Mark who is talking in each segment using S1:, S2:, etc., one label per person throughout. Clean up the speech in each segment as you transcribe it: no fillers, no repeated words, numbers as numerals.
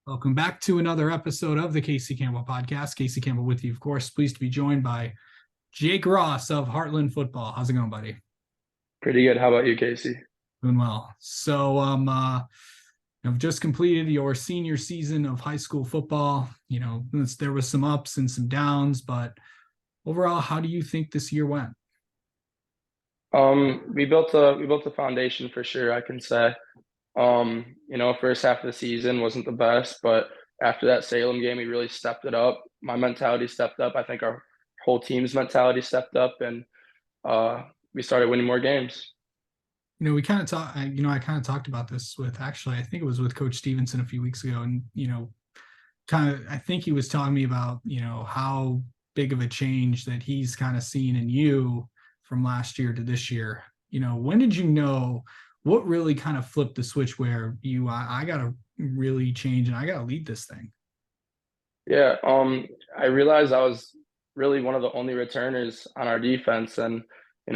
S1: Welcome back to another episode of the Casey Campbell podcast. Casey Campbell with you, of course. Pleased to be joined by Jake Ross of Hartland Football. How's it going, buddy?
S2: Pretty good. How about you, Casey?
S1: Doing well. So, I've just completed your senior season of high school football. There was some ups and some downs, but overall, how do you think this year went?
S2: We built a foundation for sure, I can say. First half of the season wasn't the best, but after that Salem game, we really stepped it up. My mentality stepped up. I think our whole team's mentality stepped up, and we started winning more games.
S1: We kind of talked. I kind of talked about this with I think it was with Coach Stevenson a few weeks ago, and I think he was telling me about how big of a change that he's kind of seen in you from last year to this year. When did you know? What really kind of flipped the switch where I got to really change and I got to lead this thing?
S2: Yeah, I realized I was really one of the only returners on our defense, and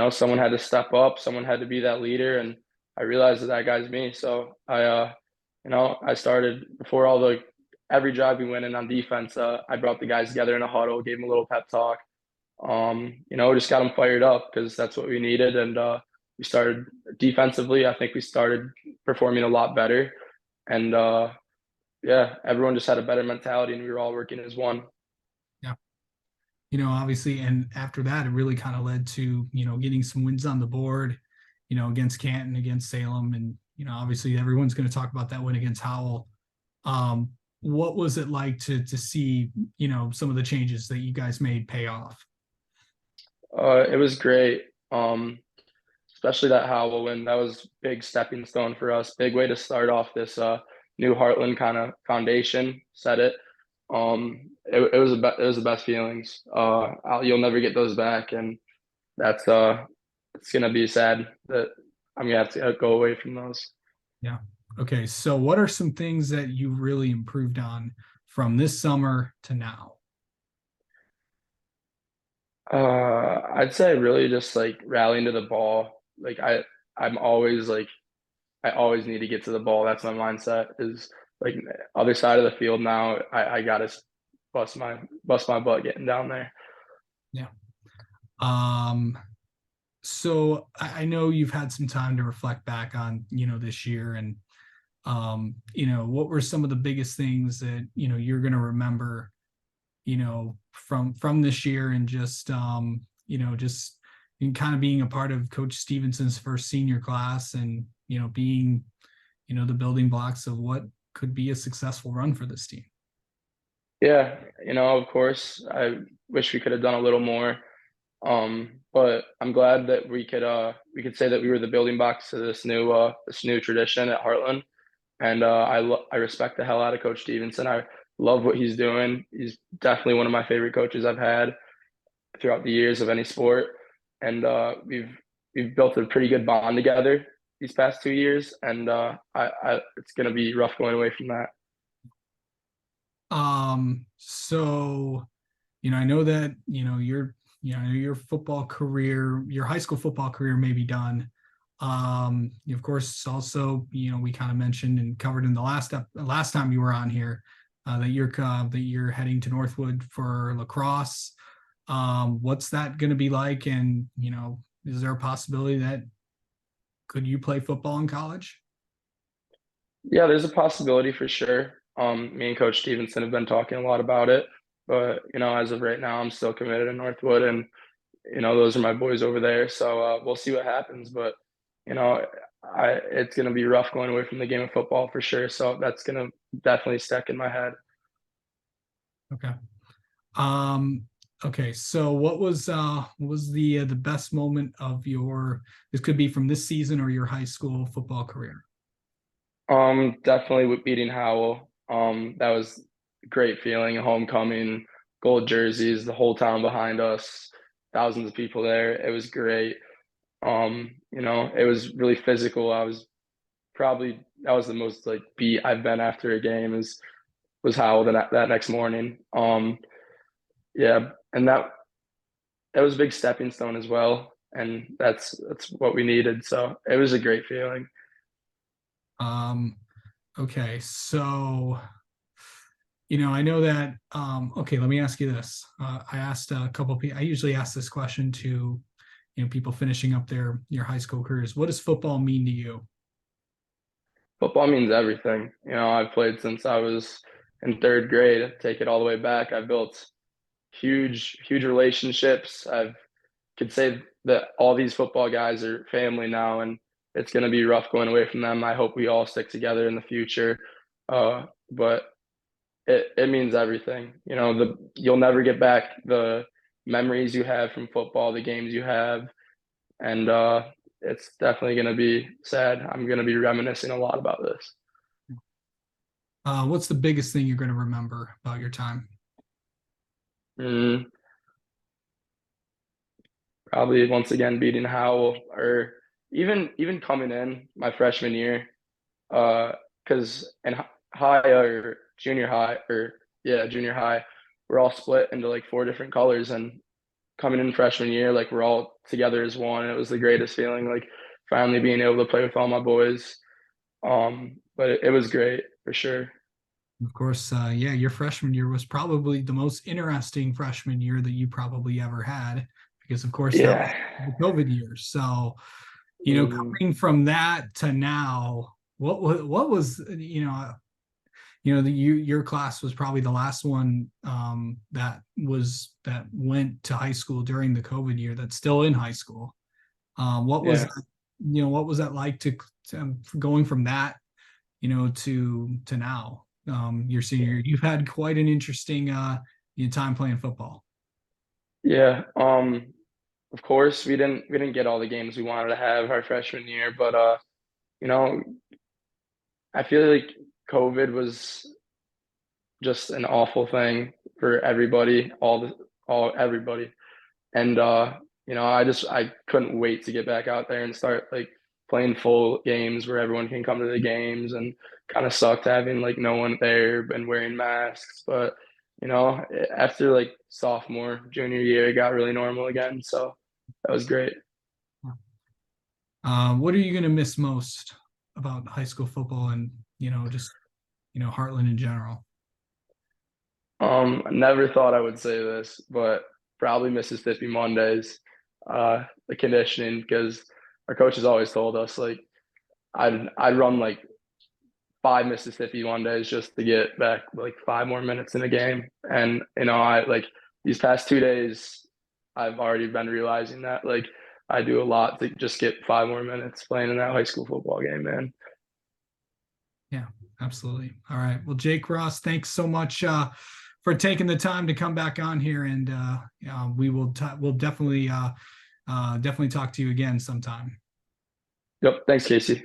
S2: someone had to step up, someone had to be that leader, and I realized that guy's me. So I started before every drive we went in on defense. I brought the guys together in a huddle, gave them a little pep talk. Just got them fired up because that's what we needed, and we started defensively. I think we started performing a lot better, and yeah, everyone just had a better mentality, and we were all working as one.
S1: Yeah. Obviously, and after that, it really kind of led to, getting some wins on the board, against Canton, against Salem. And, obviously everyone's going to talk about that win against Howell. What was it like to see, some of the changes that you guys made pay off?
S2: It was great. Especially that Howell win. That was big stepping stone for us. Big way to start off this new Heartland kind of foundation. Set it. It was the best feelings. You'll never get those back, and that's it's gonna be sad that I'm gonna have to go away from those.
S1: Yeah. Okay. So what are some things that you really improved on from this summer to now?
S2: I'd say really just like rallying to the ball. I'm always like I always need to get to the ball. That's my mindset. Is like other side of the field now. I gotta bust my butt getting down there.
S1: Yeah. Um, so I know you've had some time to reflect back on, this year and what were some of the biggest things that, you're gonna remember, from this year and just just in kind of being a part of Coach Stevenson's first senior class and, being, the building blocks of what could be a successful run for this team.
S2: Yeah, of course, I wish we could have done a little more. But I'm glad that we could say that we were the building blocks to this new tradition at Heartland, and I respect the hell out of Coach Stevenson. I love what he's doing. He's definitely one of my favorite coaches I've had throughout the years of any sport, and we've built a pretty good bond together these past 2 years, and it's gonna be rough going away from that.
S1: So, I know that, your football career, your high school football career may be done. Of course, also, we kind of mentioned and covered in the last time you were on here, that you're heading to Northwood for lacrosse. What's that going to be like? And, is there a possibility that could you play football in college?
S2: Yeah, there's a possibility for sure. Me and Coach Stevenson have been talking a lot about it, but as of right now, I'm still committed to Northwood, and those are my boys over there. So we'll see what happens, but you know, it's gonna be rough going away from the game of football for sure. So that's gonna definitely stick in my head.
S1: Okay. Um, okay. So what was the best moment of your, this could be from this season or your high school football career?
S2: Definitely with beating Howell. That was a great feeling, homecoming, gold jerseys, the whole town behind us, thousands of people there. It was great. It was really physical. That was the most like beat I've been after a game is was Howell that next morning. Yeah, and that was a big stepping stone as well, and that's what we needed. So it was a great feeling.
S1: Um, okay. So I know that. Okay, let me ask you this. I asked a couple people. I usually ask this question to, people finishing up their high school careers. What does football mean to you?
S2: Football means everything. I've played since I was in third grade. Take it all the way back. I built huge relationships. I've could say that all these football guys are family now, and it's going to be rough going away from them. I hope we all stick together in the future. But it means everything. You'll never get back the memories you have from football, the games you have, and it's definitely going to be sad. I'm going to be reminiscing a lot about this.
S1: What's the biggest thing you're going to remember about your time?
S2: Mm, Probably once again beating Howell, or even coming in my freshman year. Because in high or junior high, or yeah, junior high, we're all split into like four different colors, and coming in freshman year, like we're all together as one. And it was the greatest feeling, like finally being able to play with all my boys. But it was great for sure.
S1: Of course, yeah, your freshman year was probably the most interesting freshman year that you probably ever had, because of course that was
S2: Yeah.
S1: the COVID years. So,
S2: Mm,
S1: coming from that to now, what was your class was probably the last one that went to high school during the COVID year. That's still in high school. What was
S2: yeah.
S1: that, what was that like to going from that to now, your senior year? You've had quite an interesting time playing football.
S2: Yeah. Of course we didn't get all the games we wanted to have our freshman year, but you know, I feel like COVID was just an awful thing for everybody, all everybody. And I couldn't wait to get back out there and start like playing full games where everyone can come to the games, and kind of sucked having like no one there and wearing masks. But after like sophomore, junior year, it got really normal again. So that was great.
S1: What are you going to miss most about high school football and just Heartland in general?
S2: I never thought I would say this, but probably Mississippi Mondays, the conditioning, because our coaches always told us like I'd run like five Mississippi Mondays just to get back like 5 more minutes in a game. And I like these past 2 days, I've already been realizing that like I do a lot to just get 5 more minutes playing in that high school football game, man.
S1: Yeah, absolutely. All right. Well, Jake Ross, thanks so much for taking the time to come back on here, and we'll definitely definitely talk to you again sometime.
S2: Yep. Thanks, Casey.